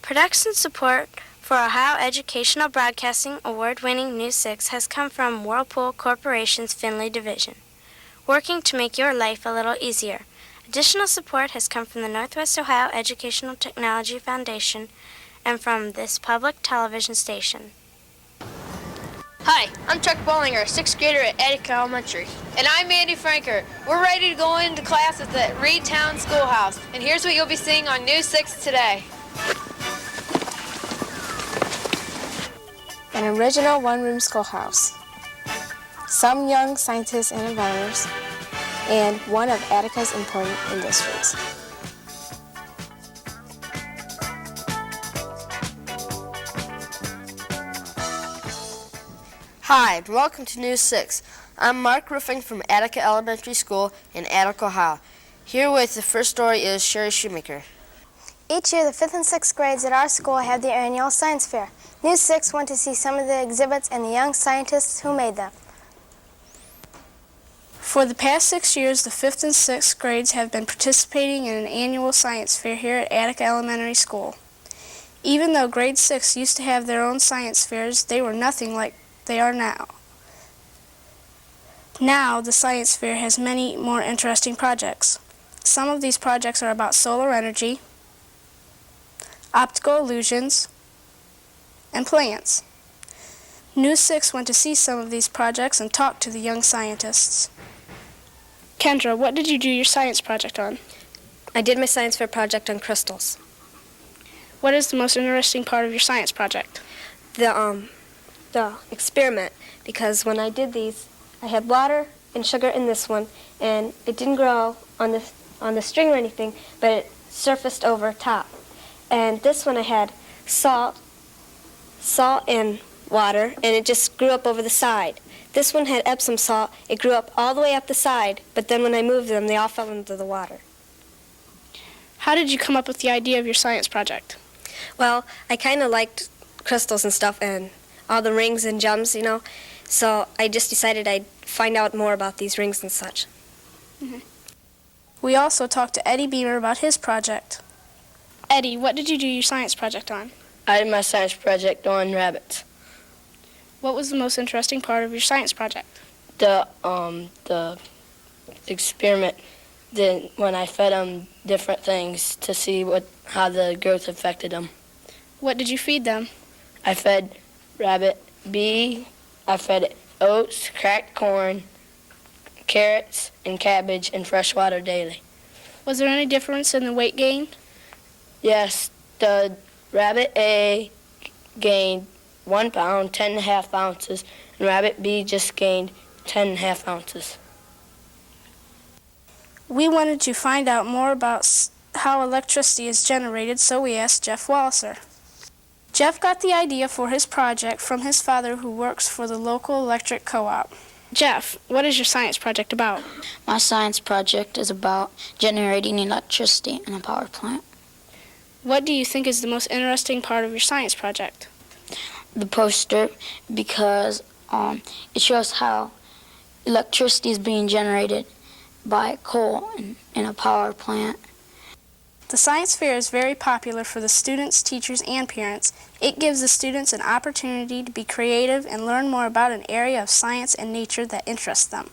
Production support for Ohio Educational Broadcasting Award-winning News 6 has come from Whirlpool Corporation's Findlay Division, working to make your life a little easier. Additional support has come from the Northwest Ohio Educational Technology Foundation and from this public television station. Hi, I'm Chuck Bollinger, 6th grader at Attica Elementary. And I'm Andy Franker. We're ready to go into class at the Retound Schoolhouse. And here's what you'll be seeing on News 6 today. An original one-room schoolhouse, some young scientists and inventors, and one of Attica's important industries. Hi, and welcome to News 6. I'm Mark Ruffing from Attica Elementary School in Attica, Ohio. Here with the first story is Sherry Shoemaker. Each year, the 5th and 6th grades at our school have their annual science fair. News 6 went to see some of the exhibits and the young scientists who made them. For the past 6 years, the 5th and 6th grades have been participating in an annual science fair here at Attica Elementary School. Even though grade 6 used to have their own science fairs, they were nothing like they are now. Now, the science fair has many more interesting projects. Some of these projects are about solar energy, optical illusions, and plants. News 6 went to see some of these projects and talk to the young scientists. Kendra, what did you do your science project on? I did my science fair project on crystals. What is the most interesting part of your science project? The experiment, because when I did these, I had water and sugar in this one, and it didn't grow on the string or anything, but it surfaced over top. And this one I had salt and water, and it just grew up over the side. This one had Epsom salt. It grew up all the way up the side, but then when I moved them, they all fell into the water. How did you come up with the idea of your science project? Well, I kind of liked crystals and stuff and all the rings and gems, so I just decided I'd find out more about these rings and such. Mm-hmm. We also talked to Eddie Beamer about his project. Eddie, what did you do your science project on? I did my science project on rabbits. What was the most interesting part of your science project? The experiment, when I fed them different things to see how the growth affected them. What did you feed them? I fed rabbit B, I fed it oats, cracked corn, carrots, and cabbage, and fresh water daily. Was there any difference in the weight gain? Yes, the rabbit A gained 1 pound, 10.5 ounces, and rabbit B just gained 10.5 ounces. We wanted to find out more about how electricity is generated, so we asked Jeff Walliser. Jeff got the idea for his project from his father, who works for the local electric co-op. Jeff, what is your science project about? My science project is about generating electricity in a power plant. What do you think is the most interesting part of your science project? The poster, because it shows how electricity is being generated by coal in a power plant. The science fair is very popular for the students, teachers, and parents. It gives the students an opportunity to be creative and learn more about an area of science and nature that interests them.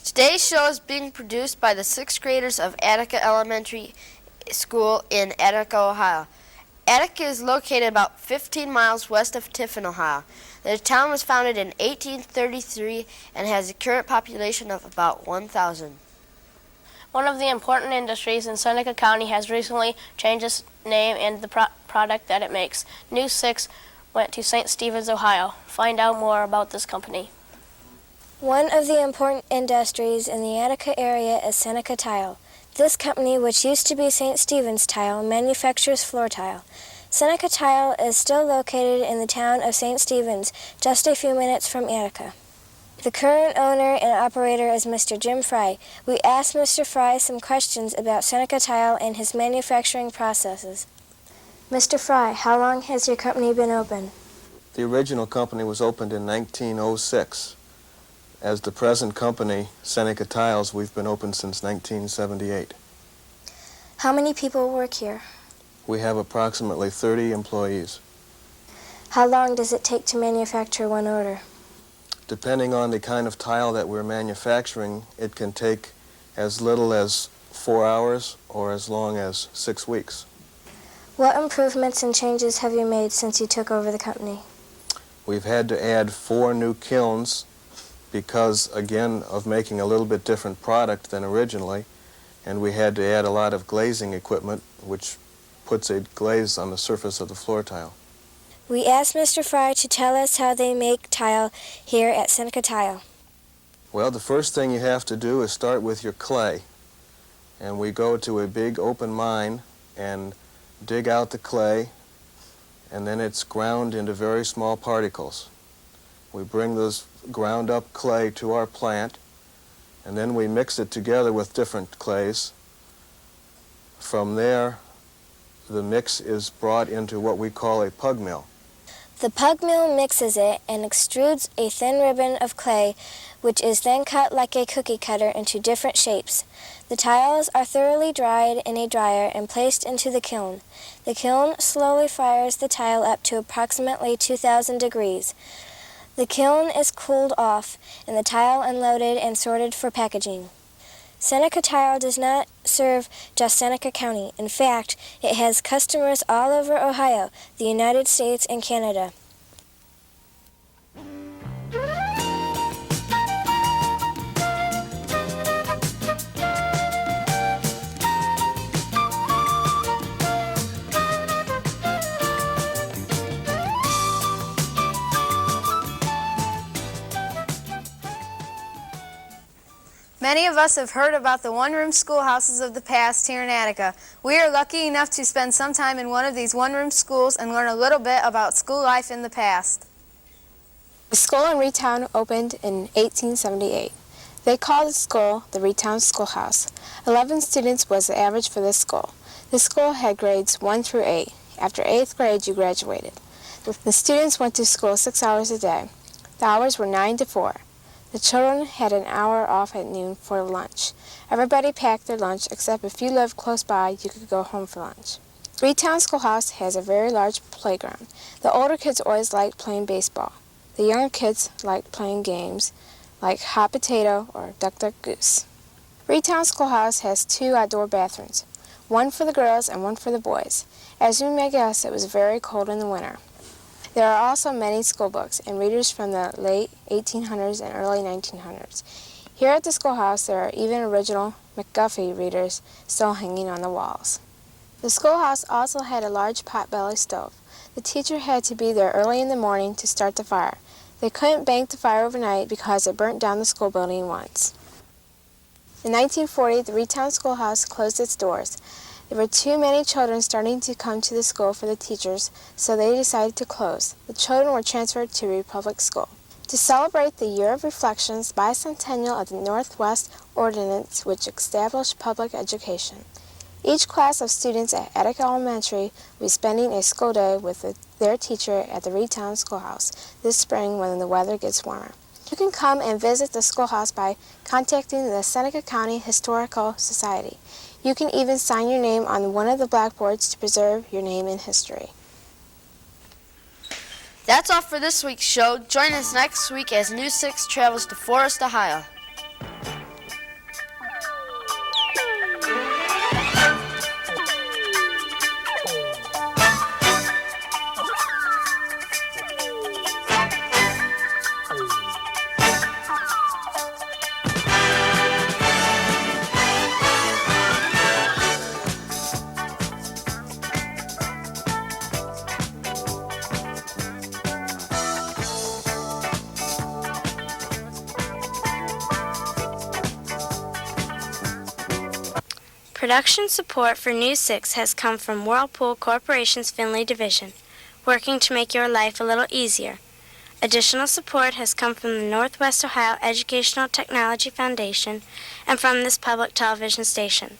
Today's show is being produced by the 6th graders of Attica Elementary School in Attica, Ohio. Attica is located about 15 miles west of Tiffin, Ohio. The town was founded in 1833 and has a current population of about 1,000. One of the important industries in Seneca County has recently changed its name and the product that it makes. News 6 went to St. Stephen's, Ohio. Find out more about this company. One of the important industries in the Attica area is Seneca Tile. This company, which used to be St. Stephen's Tile, manufactures floor tile. Seneca Tile is still located in the town of St. Stephen's, just a few minutes from Attica. The current owner and operator is Mr. Jim Fry. We asked Mr. Fry some questions about Seneca Tile and his manufacturing processes. Mr. Fry, how long has your company been open? The original company was opened in 1906. As the present company, Seneca Tiles, we've been open since 1978. How many people work here? We have approximately 30 employees. How long does it take to manufacture one order? Depending on the kind of tile that we're manufacturing, it can take as little as 4 hours or as long as 6 weeks. What improvements and changes have you made since you took over the company? We've had to add 4 new kilns because, again, of making a little bit different product than originally, and we had to add a lot of glazing equipment, which puts a glaze on the surface of the floor tile. We asked Mr. Fry to tell us how they make tile here at Seneca Tile. Well, the first thing you have to do is start with your clay. And we go to a big open mine and dig out the clay, and then it's ground into very small particles. We bring those ground up clay to our plant, and then we mix it together with different clays. From there, the mix is brought into what we call a pug mill. The pug mill mixes it and extrudes a thin ribbon of clay, which is then cut like a cookie cutter into different shapes. The tiles are thoroughly dried in a dryer and placed into the kiln. The kiln slowly fires the tile up to approximately 2,000 degrees. The kiln is cooled off and the tile unloaded and sorted for packaging. Seneca Tile does not serve just Seneca County. In fact, it has customers all over Ohio, the United States, and Canada. Many of us have heard about the one-room schoolhouses of the past here in Attica. We are lucky enough to spend some time in one of these one-room schools and learn a little bit about school life in the past. The school in Retown opened in 1878. They called the school the Retound Schoolhouse. 11 students was the average for this school. The school had grades 1 through 8. After 8th grade, you graduated. The students went to school 6 hours a day. The hours were 9 to 4. The children had an hour off at noon for lunch. Everybody packed their lunch, except if you lived close by, you could go home for lunch. Retown Schoolhouse has a very large playground. The older kids always liked playing baseball. The younger kids liked playing games like hot potato or duck, duck, goose. Retown Schoolhouse has 2 outdoor bathrooms, one for the girls and one for the boys. As you may guess, it was very cold in the winter. There are also many school books and readers from the late 1800s and early 1900s. Here at the schoolhouse, there are even original McGuffey readers still hanging on the walls. The schoolhouse also had a large potbelly stove. The teacher had to be there early in the morning to start the fire. They couldn't bank the fire overnight because it burnt down the school building once. In 1940, the Retown Schoolhouse closed its doors. There were too many children starting to come to the school for the teachers, so they decided to close. The children were transferred to Republic School. To celebrate the Year of Reflections bicentennial of the Northwest Ordinance, which established public education, each class of students at Attica Elementary will be spending a school day with their teacher at the Retown Schoolhouse this spring when the weather gets warmer. You can come and visit the schoolhouse by contacting the Seneca County Historical Society. You can even sign your name on one of the blackboards to preserve your name in history. That's all for this week's show. Join us next week as News 6 travels to Forest, Ohio. Production support for News 6 has come from Whirlpool Corporation's Findlay Division, working to make your life a little easier. Additional support has come from the Northwest Ohio Educational Technology Foundation and from this public television station.